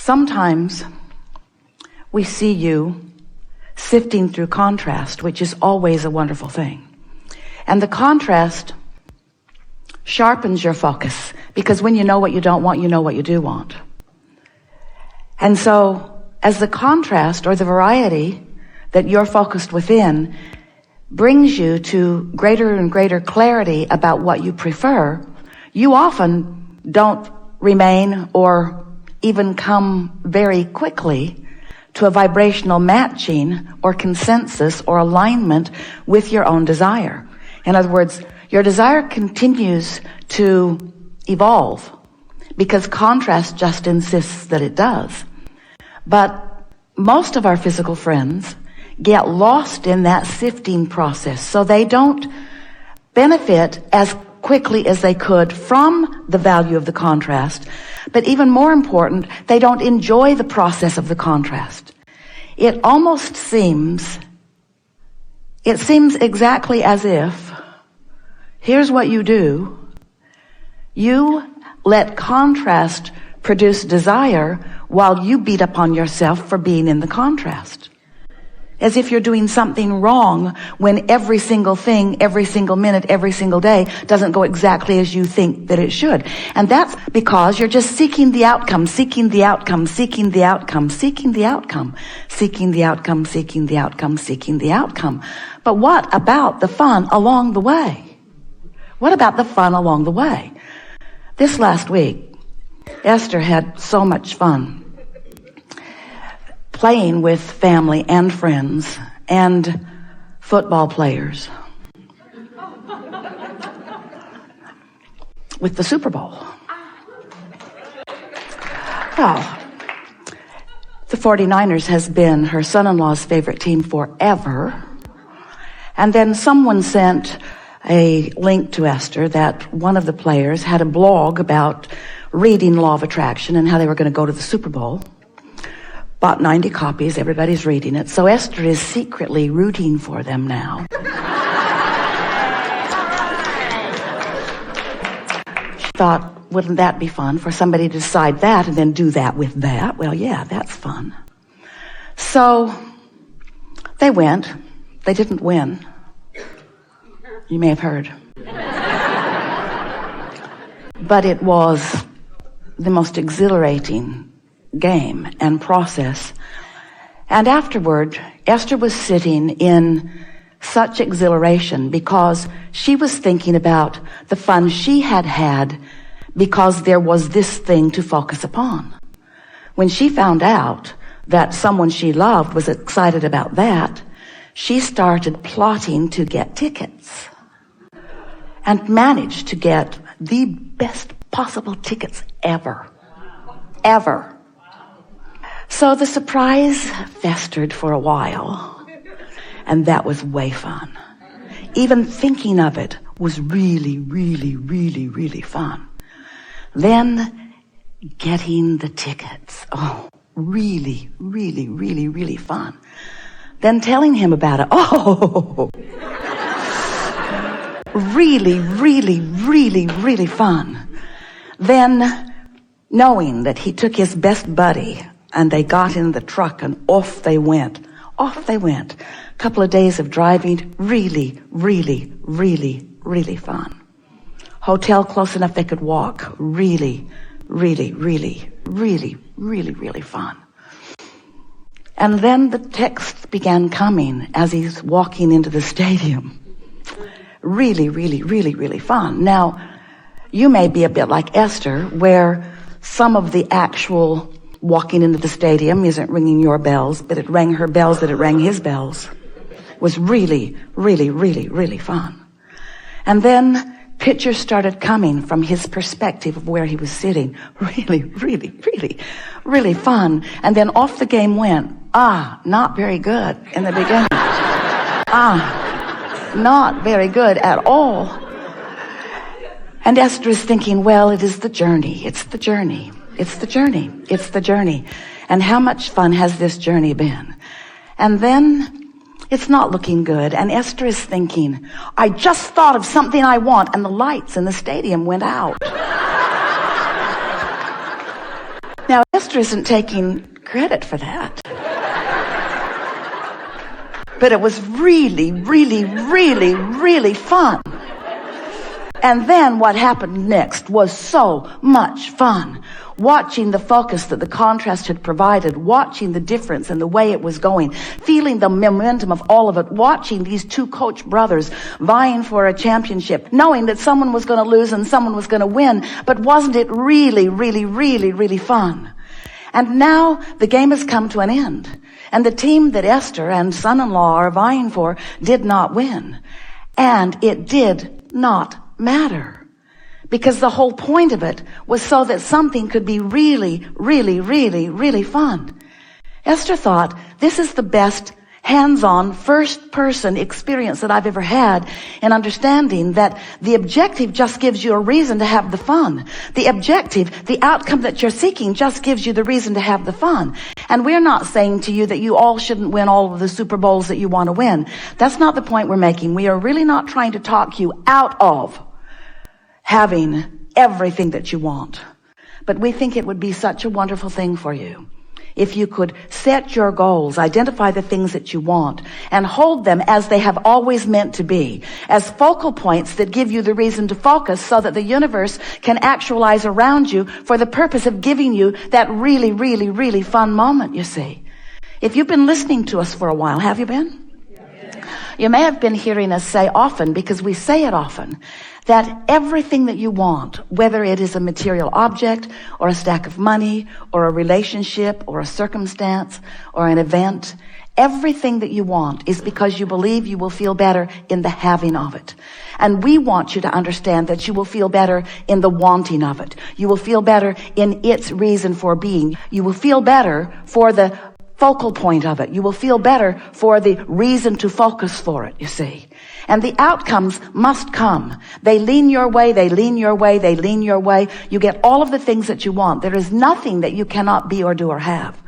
Sometimes we see you sifting through contrast, which is always a wonderful thing. And the contrast sharpens your focus, because when you know what you don't want, you know what you do want. And so as the contrast or the variety that you're focused within brings you to greater and greater clarity about what you prefer, you often don't remain or even come very quickly to a vibrational matching or consensus or alignment with your own desire. In other words, your desire continues to evolve because contrast just insists that it does. But most of our physical friends get lost in that sifting process, so they don't benefit as quickly as they could from the value of the contrast. But even more important, they don't enjoy the process of the contrast. It almost seems exactly as if, here's what you do. You let contrast produce desire while you beat upon yourself for being in the contrast. As if you're doing something wrong when every single thing, every single minute, every single day doesn't go exactly as you think that it should. And that's because you're just seeking the outcome, seeking the outcome, seeking the outcome, seeking the outcome, seeking the outcome, seeking the outcome, seeking the outcome. But what about the fun along the way? What about the fun along the way? This last week, Esther had so much fun playing with family and friends and football players with the Super Bowl. Well, the 49ers has been her son-in-law's favorite team forever. And then someone sent a link to Esther that one of the players had a blog about reading Law of Attraction and how they were going to go to the Super Bowl. Bought 90 copies, everybody's reading it. So Esther is secretly rooting for them now. She thought, wouldn't that be fun for somebody to decide that and then do that with that? Well, yeah, that's fun. So they went. They didn't win. You may have heard. But it was the most exhilarating game and process. And afterward, Esther was sitting in such exhilaration because she was thinking about the fun she had had because there was this thing to focus upon. When she found out that someone she loved was excited about that, she started plotting to get tickets and managed to get the best possible tickets ever. Ever. So the surprise festered for a while, and that was way fun. Even thinking of it was really, really, really, really fun. Then getting the tickets, really, really, really, really fun. Then telling him about it, really, really, really, really fun. Then knowing that he took his best buddy and they got in the truck and off they went. Off they went. A couple of days of driving, really, really, really, really fun. Hotel close enough they could walk. Really, really, really, really, really, really fun. And then the texts began coming as he's walking into the stadium. Really, really, really, really fun. Now, you may be a bit like Esther, where some of the actual walking into the stadium isn't ringing your bells, but it rang her bells that it rang his bells. It was really, really, really, really fun. And then pictures started coming from his perspective of where he was sitting. Really, really, really, really fun. And then off the game went. Not very good in the beginning. Not very good at all. And Esther is thinking, well, it is the journey. It's the journey. It's the journey. It's the journey. And how much fun has this journey been? And then it's not looking good. And Esther is thinking, I just thought of something I want. And the lights in the stadium went out. Now, Esther isn't taking credit for that. But it was really, really, really, really fun. And then what happened next was so much fun. Watching the focus that the contrast had provided, watching the difference and the way it was going, feeling the momentum of all of it, watching these two coach brothers vying for a championship, knowing that someone was going to lose and someone was going to win. But wasn't it really, really, really, really fun? And now the game has come to an end. And the team that Esther and son-in-law are vying for did not win. And it did not matter. Because the whole point of it was so that something could be really, really, really, really fun. Esther thought, this is the best hands-on, first-person experience that I've ever had in understanding that the objective just gives you a reason to have the fun. The objective, the outcome that you're seeking, just gives you the reason to have the fun. And we're not saying to you that you all shouldn't win all of the Super Bowls that you want to win. That's not the point we're making. We are really not trying to talk you out of having everything that you want. But we think it would be such a wonderful thing for you if you could set your goals, identify the things that you want, and hold them as they have always meant to be, as focal points that give you the reason to focus so that the universe can actualize around you for the purpose of giving you that really, really, really fun moment, you see. If you've been listening to us for a while, have you been? You may have been hearing us say often, because we say it often, that everything that you want, whether it is a material object or a stack of money or a relationship or a circumstance or an event, everything that you want is because you believe you will feel better in the having of it. And we want you to understand that you will feel better in the wanting of it. You will feel better in its reason for being. You will feel better for the focal point of it. You will feel better for the reason to focus for it, you see. And the outcomes must come. They lean your way, they lean your way, they lean your way. You get all of the things that you want. There is nothing that you cannot be or do or have.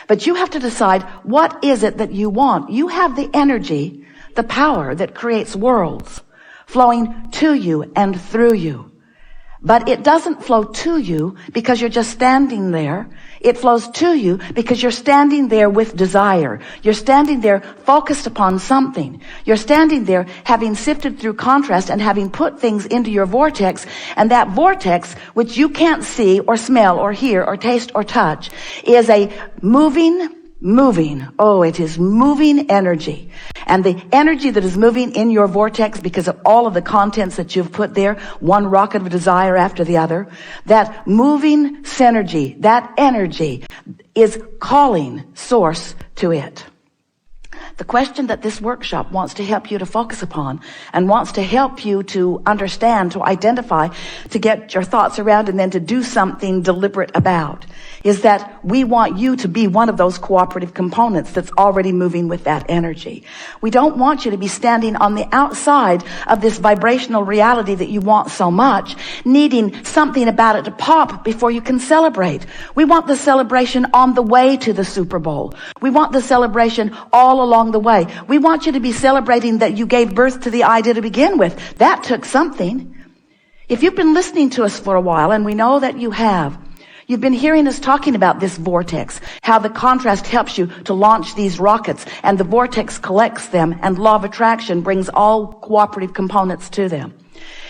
But you have to decide, what is it that you want? You have the energy, the power that creates worlds flowing to you and through you. But it doesn't flow to you because you're just standing there. It flows to you because you're standing there with desire. You're standing there focused upon something. You're standing there having sifted through contrast and having put things into your vortex. And that vortex, which you can't see or smell or hear or taste or touch, is a moving, it is moving energy. And the energy that is moving in your vortex because of all of the contents that you've put there, one rocket of desire after the other, that moving synergy, that energy is calling source to it. The question that this workshop wants to help you to focus upon and wants to help you to understand, to identify, to get your thoughts around and then to do something deliberate about is that we want you to be one of those cooperative components that's already moving with that energy. We don't want you to be standing on the outside of this vibrational reality that you want so much, needing something about it to pop before you can celebrate. We want the celebration on the way to the Super Bowl. We want the celebration all along the way. We want you to be celebrating that you gave birth to the idea to begin with. That took something. If you've been listening to us for a while, and we know that you have, you've been hearing us talking about this vortex, how the contrast helps you to launch these rockets, and the vortex collects them, and law of attraction brings all cooperative components to them.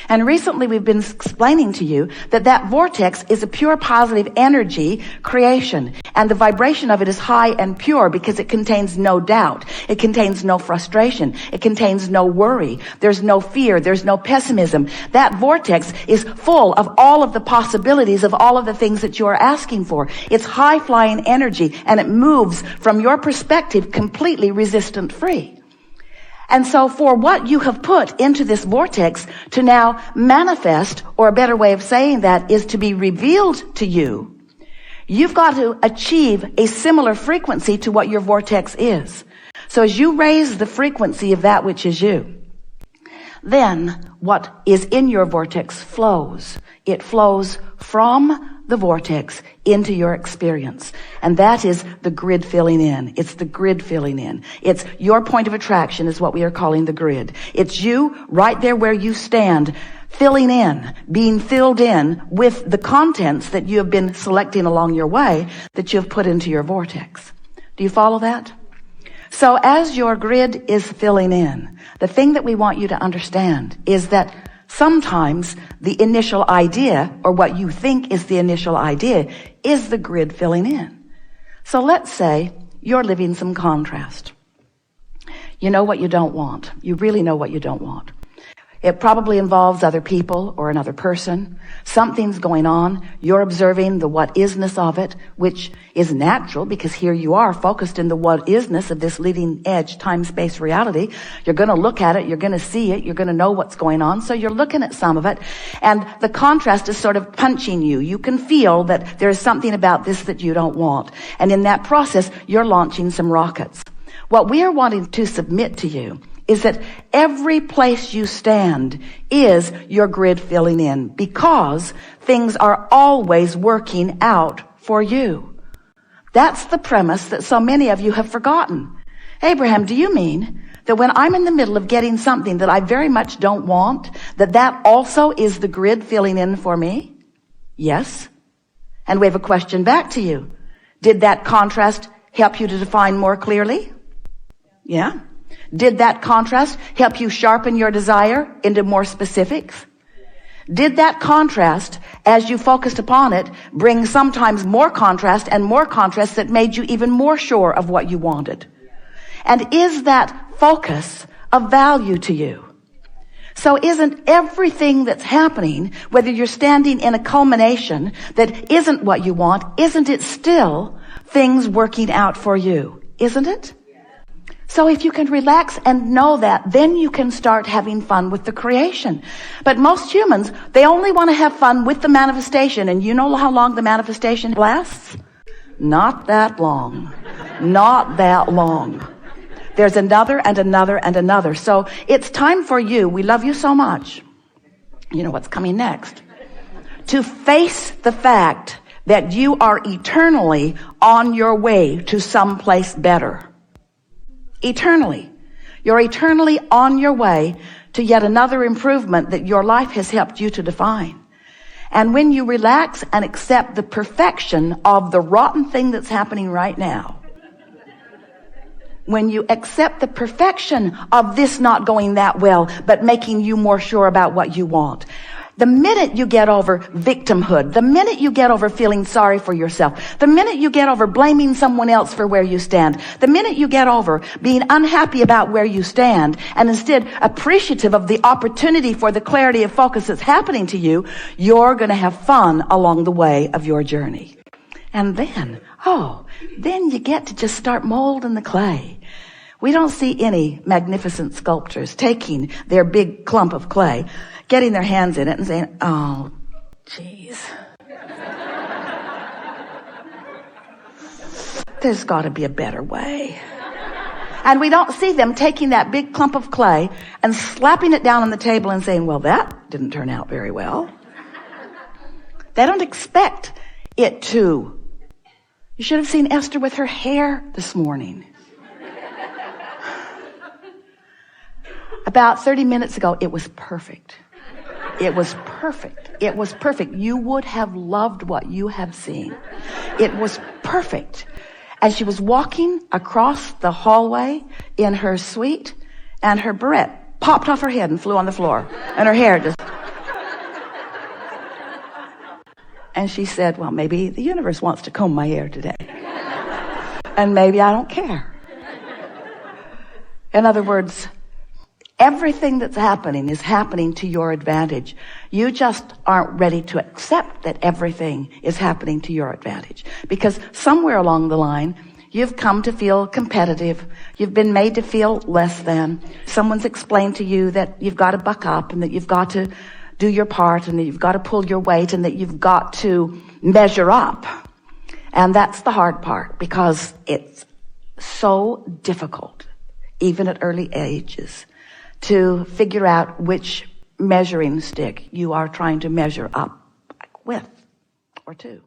And recently we've been explaining to you that that vortex is a pure positive energy creation. And the vibration of it is high and pure because it contains no doubt. It contains no frustration. It contains no worry. There's no fear. There's no pessimism. That vortex is full of all of the possibilities of all of the things that you are asking for. It's high-flying energy, and it moves from your perspective completely resistant-free. And so for what you have put into this vortex to now manifest, or a better way of saying that is to be revealed to you, you've got to achieve a similar frequency to what your vortex is. So as you raise the frequency of that which is you, then what is in your vortex flows. It flows from the vortex into your experience. And that is the grid filling in. It's the grid filling in. It's your point of attraction is what we are calling the grid. It's you right there where you stand, filling in, being filled in with the contents that you have been selecting along your way that you have put into your vortex. Do you follow that? So as your grid is filling in, the thing that we want you to understand is that sometimes the initial idea, or what you think is the initial idea, is the grid filling in. So let's say you're living some contrast. You know what you don't want. You really know what you don't want. It probably involves other people or another person. Something's going on. You're observing the what-isness of it, which is natural because here you are focused in the what-isness of this leading edge time-space reality. You're going to look at it. You're going to see it. You're going to know what's going on. So you're looking at some of it, and the contrast is sort of punching you. You can feel that there's something about this that you don't want. And in that process, you're launching some rockets. What we are wanting to submit to you is that every place you stand is your grid filling in, because things are always working out for you. That's the premise that so many of you have forgotten. Abraham, do you mean that when I'm in the middle of getting something that I very much don't want, that also is the grid filling in for me? Yes. And we have a question back to you. Did that contrast help you to define more clearly? Yeah. Did that contrast help you sharpen your desire into more specifics? Did that contrast, as you focused upon it, bring sometimes more contrast and more contrast that made you even more sure of what you wanted? And is that focus of value to you? So isn't everything that's happening, whether you're standing in a culmination that isn't what you want, isn't it still things working out for you? Isn't it? So if you can relax and know that, then you can start having fun with the creation. But most humans, they only want to have fun with the manifestation. And you know how long the manifestation lasts? Not that long. Not that long. There's another and another and another. So it's time for you. We love you so much. You know what's coming next. To face the fact that you are eternally on your way to someplace better. Eternally. You're eternally on your way to yet another improvement that your life has helped you to define. And when you relax and accept the perfection of the rotten thing that's happening right now, when you accept the perfection of this not going that well, but making you more sure about what you want, the minute you get over victimhood, the minute you get over feeling sorry for yourself, the minute you get over blaming someone else for where you stand, the minute you get over being unhappy about where you stand and instead appreciative of the opportunity for the clarity of focus that's happening to you, you're going to have fun along the way of your journey. And then, then you get to just start molding the clay. We don't see any magnificent sculptors taking their big clump of clay, getting their hands in it and saying, oh, geez. There's got to be a better way. And we don't see them taking that big clump of clay and slapping it down on the table and saying, well, that didn't turn out very well. They don't expect it to. You should have seen Esther with her hair this morning. About 30 minutes ago, it was perfect. It was perfect. It was perfect. You would have loved what you have seen. It was perfect. And she was walking across the hallway in her suite, and her barrette popped off her head and flew on the floor. And her hair just... And she said, well, maybe the universe wants to comb my hair today. And maybe I don't care. In other words, everything that's happening is happening to your advantage. You just aren't ready to accept that everything is happening to your advantage. Because somewhere along the line, you've come to feel competitive. You've been made to feel less than. Someone's explained to you that you've got to buck up and that you've got to do your part and that you've got to pull your weight and that you've got to measure up. And that's the hard part, because it's so difficult, even at early ages, to figure out which measuring stick you are trying to measure up with. or two.